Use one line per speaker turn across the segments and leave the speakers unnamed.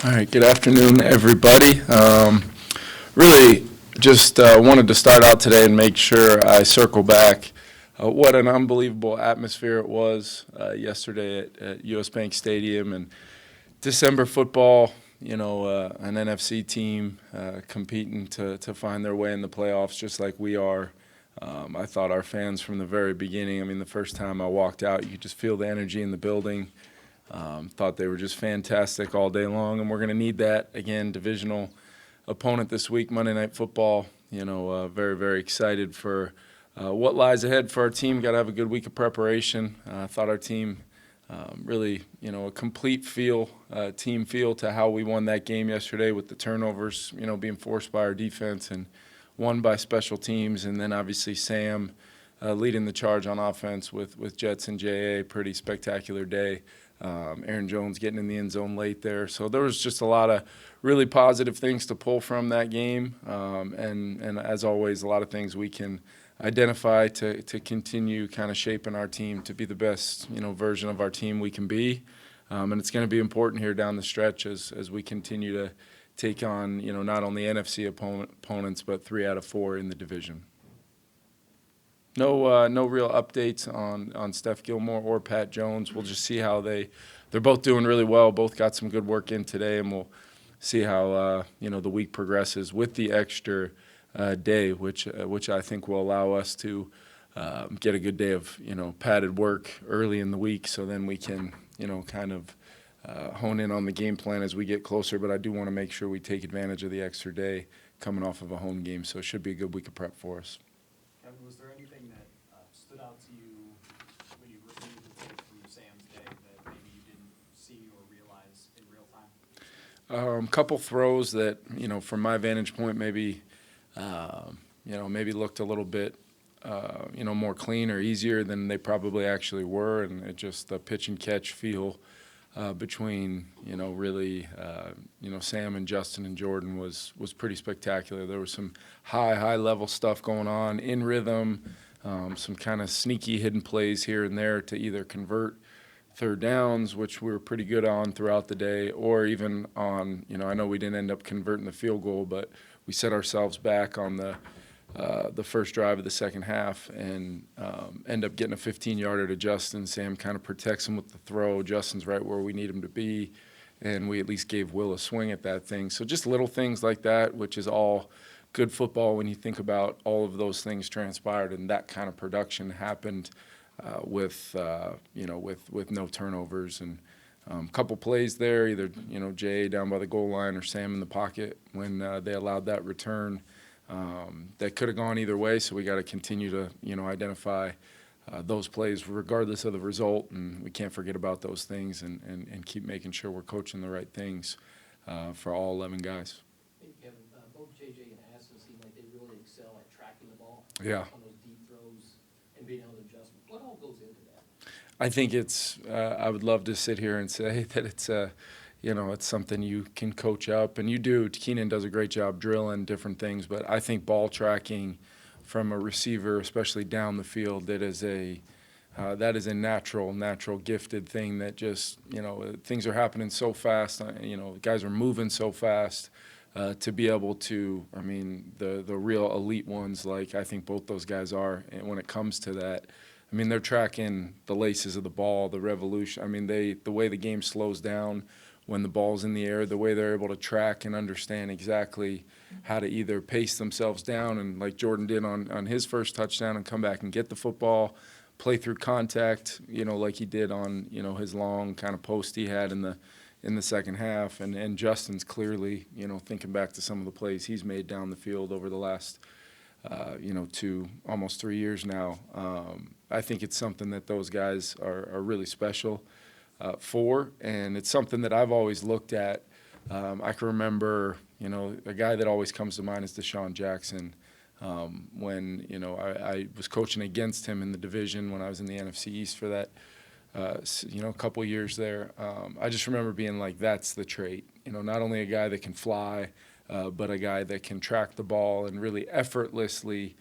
All right, good afternoon, everybody. Really just wanted to start out today and make sure I circle back what an unbelievable atmosphere it was yesterday at US Bank Stadium, and December football, an NFC team competing to find their way in the playoffs just like we are. I thought our fans from the very beginning, the first time I walked out, you could just feel the energy in the building. Thought they were just fantastic all day long, and we're going to need that again. Divisional opponent this week, Monday Night Football. Very, very excited for what lies ahead for our team. Got to have a good week of preparation. I thought our team really, a complete team feel to how we won that game yesterday with the turnovers, being forced by our defense and won by special teams, and then obviously Sam leading the charge on offense with Jets and JA. Pretty spectacular day. Aaron Jones getting in the end zone late there. So there was just a lot of really positive things to pull from that game. And as always, a lot of things we can identify to continue kind of shaping our team to be the best, version of our team we can be. And it's going to be important here down the stretch as we continue to take on, not only NFC opponents, but 3 out of 4 in the division. No real updates on Steph Gilmore or Pat Jones. We'll just see how they're both doing really well. Both got some good work in today, and we'll see how the week progresses with the extra day, which I think will allow us to get a good day of padded work early in the week, so then we can kind of hone in on the game plan as we get closer. But I do want to make sure we take advantage of the extra day coming off of a home game, so it should be a good week of prep for us.
Kevin, was there anything that stood out to you when you reviewed the tape from Sam's day that maybe you didn't see or realize in real time?
Couple throws that, from my vantage point, maybe looked a little bit, more clean or easier than they probably actually were, and it just the pitch and catch feel between, really, Sam and Justin and Jordan was pretty spectacular. There was some high level stuff going on in rhythm, some kind of sneaky hidden plays here and there to either convert third downs, which we were pretty good on throughout the day, or even on, I know we didn't end up converting the field goal, but we set ourselves back on the first drive of the second half and end up getting a 15-yarder to Justin. Sam kind of protects him with the throw. Justin's right where we need him to be, and we at least gave Will a swing at that thing. So just little things like that, which is all good football when you think about all of those things transpired and that kind of production happened with no turnovers. And a couple plays there, either Jay down by the goal line or Sam in the pocket when they allowed that return. That could have gone either way, so we got to continue to identify those plays regardless of the result, and we can't forget about those things and keep making sure we're coaching the right things for all 11 guys.
Hey, Kevin, both JJ and Addison seem like they really excel at tracking the ball on those deep throws and being able to adjust. What all goes into that?
I think it's I would love to sit here and say that it's it's something you can coach up, and you do. Keenan does a great job drilling different things, but I think ball tracking from a receiver, especially down the field, that is a natural gifted thing that just, things are happening so fast, guys are moving so fast to be able to, the real elite ones, like I think both those guys are, and when it comes to that, they're tracking the laces of the ball, the revolution. The way the game slows down when the ball's in the air, the way they're able to track and understand exactly how to either pace themselves down, and like Jordan did on his first touchdown, and come back and get the football, play through contact, like he did on, his long kind of post he had in the second half. And Justin's clearly, thinking back to some of the plays he's made down the field over the last, almost 3 years now. I think it's something that those guys are really special for, and it's something that I've always looked at. I can remember, a guy that always comes to mind is Deshaun Jackson. When, I was coaching against him in the division when I was in the NFC East for that, a couple years there. I just remember being like, that's the trait. Not only a guy that can fly, but a guy that can track the ball and really effortlessly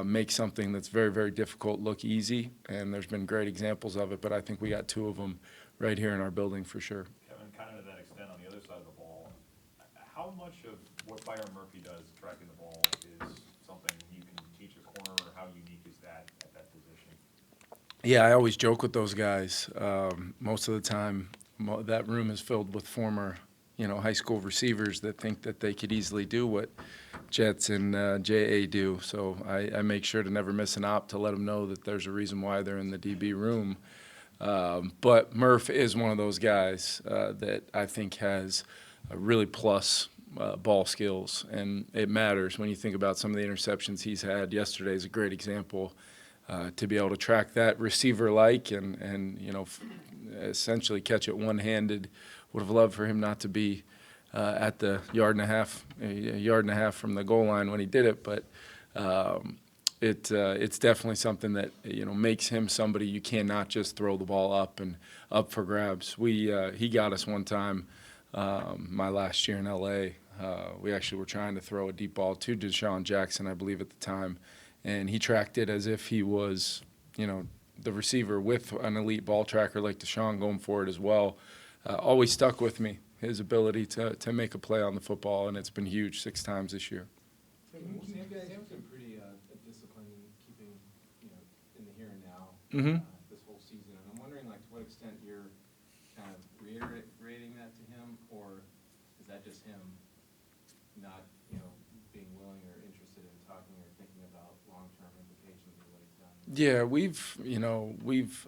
make something that's very, very difficult look easy. And there's been great examples of it, but I think we got 2 of them right here in our building for sure.
Kevin, kind of to that extent on the other side of the ball, ball. How much of what Byron Murphy does tracking the ball is something you can teach a corner, or how unique is that at that position?
Yeah, I always joke with those guys. Most of the time, that room is filled with former, high school receivers that think that they could easily do what Jets and JA do. So I make sure to never miss an op to let them know that there's a reason why they're in the DB room. But Murph is one of those guys that I think has a really plus ball skills, and it matters when you think about some of the interceptions he's had. Yesterday is a great example. To be able to track that receiver and essentially catch it one-handed. Would have loved for him not to be at the yard and a half from the goal line when he did it, but it's definitely something that makes him somebody you cannot just throw the ball up for grabs. He got us one time my last year in LA. We actually were trying to throw a deep ball to Deshaun Jackson, I believe at the time. And he tracked it as if he was, the receiver with an elite ball tracker like Deshaun going for it as well. Always stuck with me, his ability to make a play on the football, and it's been huge 6 times this year.
Sam's been pretty disciplined in keeping, in the here and now this whole season. And I'm wondering, to what extent you're kind of reiterating that to him, or is that just him not, being willing or interested in talking or thinking about long-term implications of what he's done?
Yeah,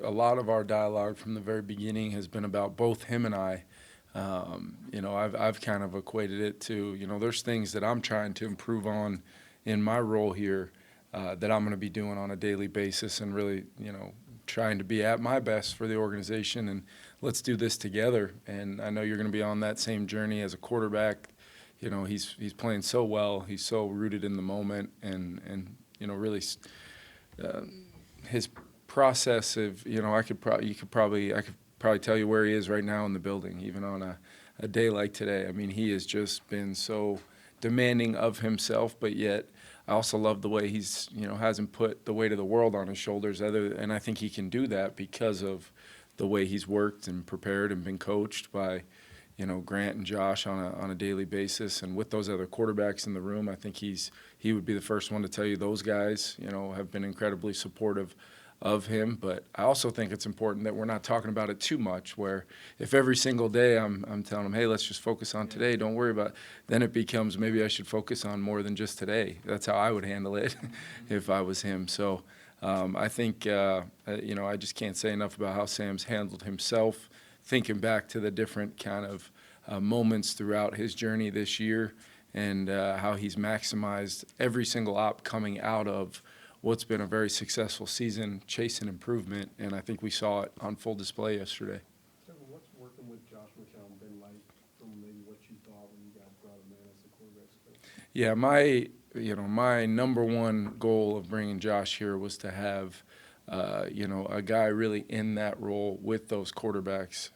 a lot of our dialogue from the very beginning has been about both him and I. I've kind of equated it to, there's things that I'm trying to improve on in my role here that I'm going to be doing on a daily basis, and really, trying to be at my best for the organization, and let's do this together. And I know you're going to be on that same journey as a quarterback. He's playing so well. He's so rooted in the moment, and really his process of, I could probably tell you where he is right now in the building, even on a day like today. I mean, he has just been so demanding of himself, but yet I also love the way he's, hasn't put the weight of the world on his shoulders. And I think he can do that because of the way he's worked and prepared and been coached by, Grant and Josh on a daily basis. And with those other quarterbacks in the room, I think he would be the first one to tell you those guys, have been incredibly supportive of him. But I also think it's important that we're not talking about it too much, where if every single day I'm telling them, hey, let's just focus on today, don't worry about it, then it becomes maybe I should focus on more than just today. That's how I would handle it if I was him. So I think, I just can't say enough about how Sam's handled himself, thinking back to the different kind of moments throughout his journey this year, and how he's maximized every single op coming out of what's been a very successful season, chasing improvement, and I think we saw it on full display yesterday.
Kevin, what's working with Josh McCown been like from maybe what you thought when you guys brought him in as the quarterback coach?
Yeah, my number one goal of bringing Josh here was to have, a guy really in that role with those quarterbacks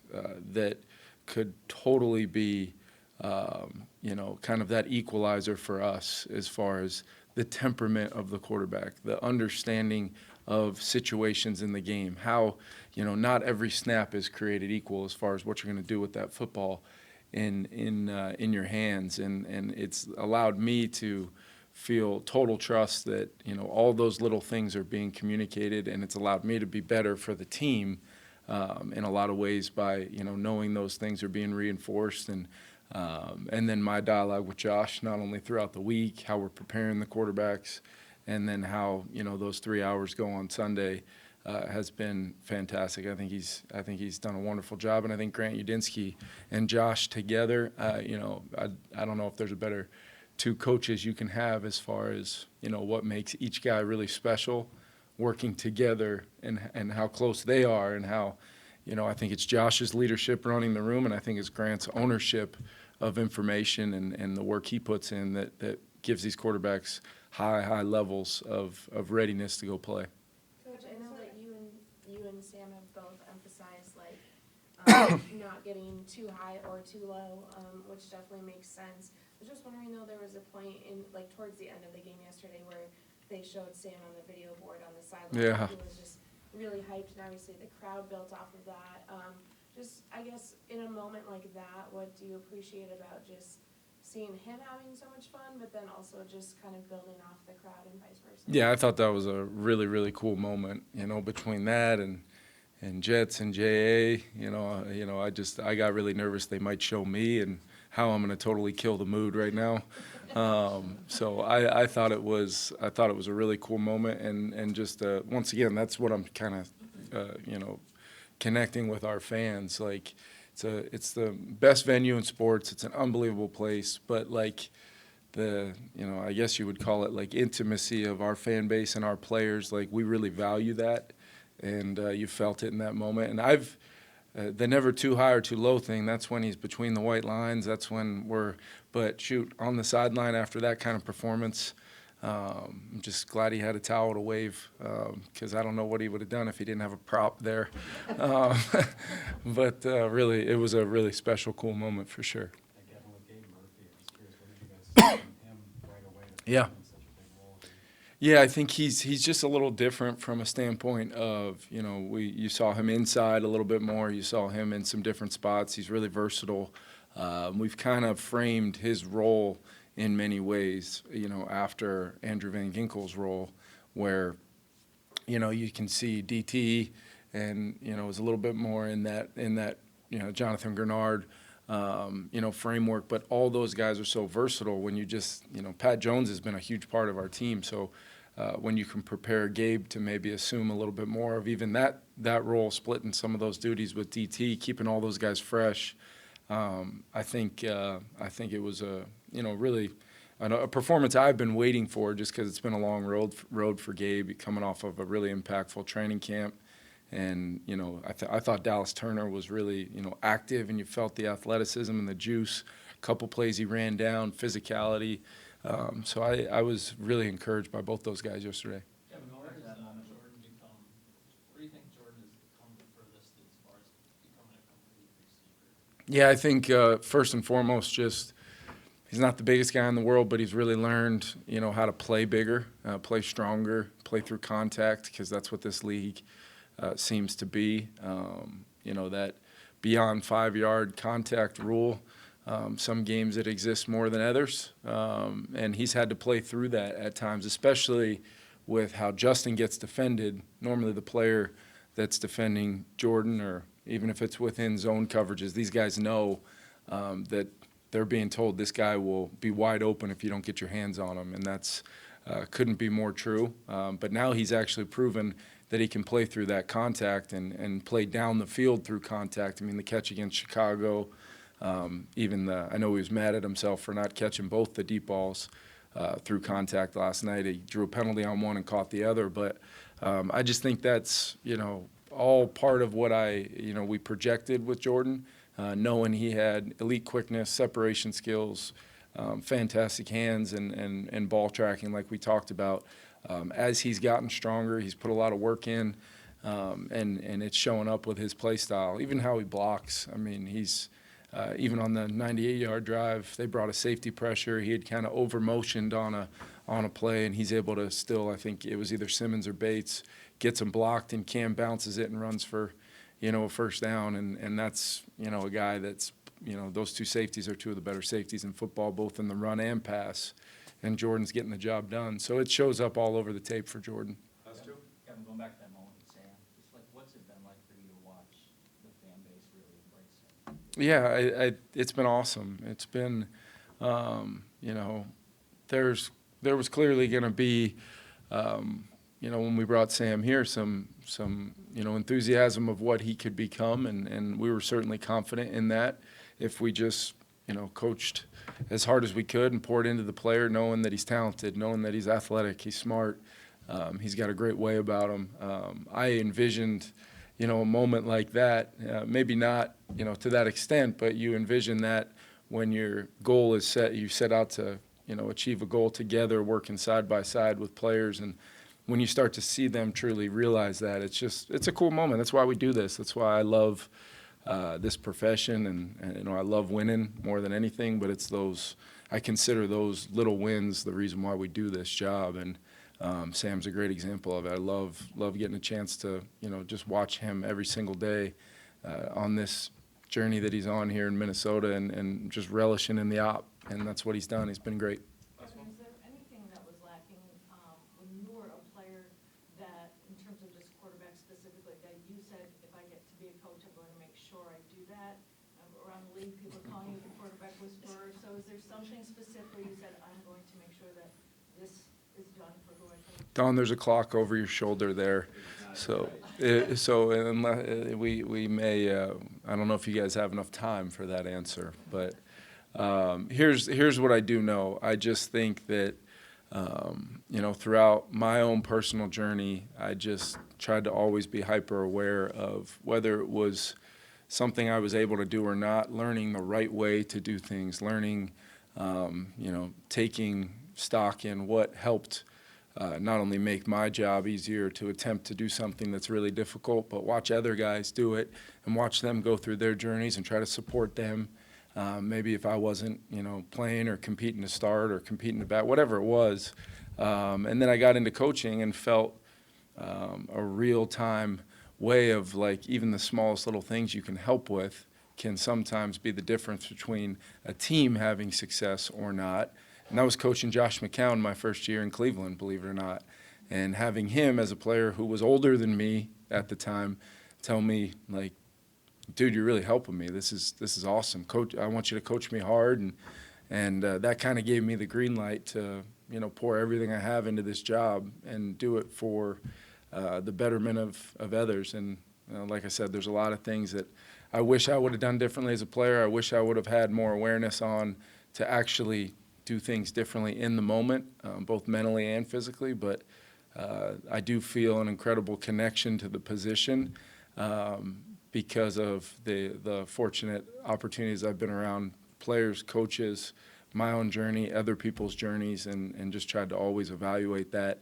that could totally be, kind of that equalizer for us as far as the temperament of the quarterback, the understanding of situations in the game, how, not every snap is created equal as far as what you're going to do with that football in your hands. And it's allowed me to feel total trust that, all those little things are being communicated, and it's allowed me to be better for the team in a lot of ways by, knowing those things are being reinforced. And then my dialogue with Josh, not only throughout the week, how we're preparing the quarterbacks, and then how, those 3 hours go on Sunday has been fantastic. I think he's done a wonderful job, and I think Grant Udinsky and Josh together, I don't know if there's a better 2 coaches you can have as far as, what makes each guy really special, working together, and how close they are, and how, I think it's Josh's leadership running the room, and I think it's Grant's ownership of information and the work he puts in that gives these quarterbacks high levels of readiness to go play.
Coach, I know that you and Sam have both emphasized not getting too high or too low, which definitely makes sense. I was just wondering though, there was a point in towards the end of the game yesterday where they showed Sam on the video board on the sideline.
Yeah.
He was just really hyped, and obviously the crowd built off of that. just, I guess, in a moment like that, what do you appreciate about just seeing him having so much fun, but then also just kind of building off the crowd and vice versa?
Yeah, I thought that was a really, really cool moment, between that and Jets and JA, I got really nervous they might show me and how I'm going to totally kill the mood right now. So I thought it was a really cool moment, and just once again, that's what I'm kind of connecting with our fans. Like it's the best venue in sports. It's an unbelievable place, but like I guess you would call it like intimacy of our fan base and our players. Like we really value that, and you felt it in that moment. And the never too high or too low thing, that's when he's between the white lines. That's when but shoot, on the sideline after that kind of performance, I'm just glad he had a towel to wave, because I don't know what he would have done if he didn't have a prop there. But really, it was a really special, cool moment for sure.
Again, with Gabe Murphy, I was curious, what did you guys see from him right away to
Yeah.
play in such a big role?
Yeah, I think he's just a little different from a standpoint of, you saw him inside a little bit more. You saw him in some different spots. He's really versatile. We've kind of framed his role in many ways, after Andrew Van Ginkel's role, where, you can see DT and, is a little bit more in that Jonathan Grenard, framework, but all those guys are so versatile. When you just, Pat Jones has been a huge part of our team. So when you can prepare Gabe to maybe assume a little bit more of even that role, splitting some of those duties with DT, keeping all those guys fresh, I think it was really a performance I've been waiting for, just because it's been a long road for Gabe, coming off of a really impactful training camp. And, I thought Dallas Turner was really, active, and you felt the athleticism and the juice. A couple plays he ran down, physicality. So I was really encouraged by both those guys yesterday.
Kevin, where does Jordan become, where do you think Jordan has come the furthest as far as becoming a complete receiver?
Yeah, I think first and foremost, just he's not the biggest guy in the world, but he's really learned, how to play bigger, play stronger, play through contact, because that's what this league seems to be. That beyond 5-yard contact rule. Some games it exists more than others, and he's had to play through that at times, especially with how Justin gets defended. Normally the player that's defending Jordan, or even if it's within zone coverages, these guys know that they're being told this guy will be wide open if you don't get your hands on him, and that's couldn't be more true. But now he's actually proven that he can play through that contact and play down the field through contact. I mean, the catch against Chicago, I know he was mad at himself for not catching both the deep balls through contact last night. He drew a penalty on one and caught the other. But I just think that's, all part of what we projected with Jordan, knowing he had elite quickness, separation skills, fantastic hands, and ball tracking like we talked about. As he's gotten stronger, he's put a lot of work in, and it's showing up with his play style, even how he blocks. I mean, he's even on the 98-yard drive, they brought a safety pressure. He had kind of over-motioned on a play, and he's able to still, I think it was either Simmons or Bates, gets him blocked, and Cam bounces it and runs for, a first down. And that's, a guy that's, those two safeties are two of the better safeties in football, both in the run and pass. And Jordan's getting the job done. So it shows up all over the tape for Jordan.
Kevin, going back to that moment with Sam, just like, what's it been like for you to watch the fan base really embrace him?
Yeah, it's been awesome. It's been, there was clearly going to be, when we brought Sam here, some enthusiasm of what he could become, and we were certainly confident in that if we just, coached as hard as we could and poured into the player, knowing that he's talented, knowing that he's athletic, he's smart, he's got a great way about him. I envisioned, a moment like that, maybe not, to that extent, but you envision that when your goal is set, you set out to, achieve a goal together, working side by side with players. And when you start to see them truly realize that, it's a cool moment. That's why we do this. That's why I love this profession, and I love winning more than anything, but I consider those little wins the reason why we do this job. And Sam's a great example of it. I love getting a chance to, just watch him every single day on this journey that he's on here in Minnesota and just relishing in the op. And that's what he's done. He's been great.
Is there anything that was lacking when you were a player that, in terms of just quarterback specifically, that you said, if I get to be a coach, I'm going to make sure I do that? Around the league, people are calling you the quarterback whisperer. So is there something specifically you said, I'm going to make sure that this is done for who I think?
Don, there's a clock over your shoulder there. So we may, I don't know if you guys have enough time for that answer, but here's what I do know. I just think that, throughout my own personal journey, I just tried to always be hyper aware of whether it was something I was able to do or not, learning the right way to do things, learning, taking stock in what helped not only make my job easier to attempt to do something that's really difficult, but watch other guys do it and watch them go through their journeys and try to support them. Maybe if I wasn't, playing or competing to start or competing to bat, whatever it was. And then I got into coaching and felt a real-time way of, like, even the smallest little things you can help with can sometimes be the difference between a team having success or not. And that was coaching Josh McCown my first year in Cleveland, believe it or not. And having him as a player who was older than me at the time tell me, like, dude, you're really helping me. This is awesome. Coach, I want you to coach me hard. And that kind of gave me the green light to, pour everything I have into this job and do it for the betterment of others. And like I said, there's a lot of things that I wish I would have done differently as a player. I wish I would have had more awareness on to actually do things differently in the moment, both mentally and physically. But I do feel an incredible connection to the position because of the fortunate opportunities I've been around players, coaches, my own journey, other people's journeys, and just tried to always evaluate that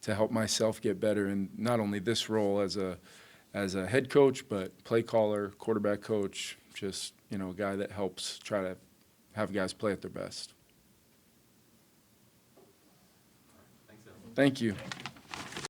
to help myself get better in not only this role as a head coach, but play caller, quarterback coach, just, a guy that helps try to have guys play at their best. Thank you.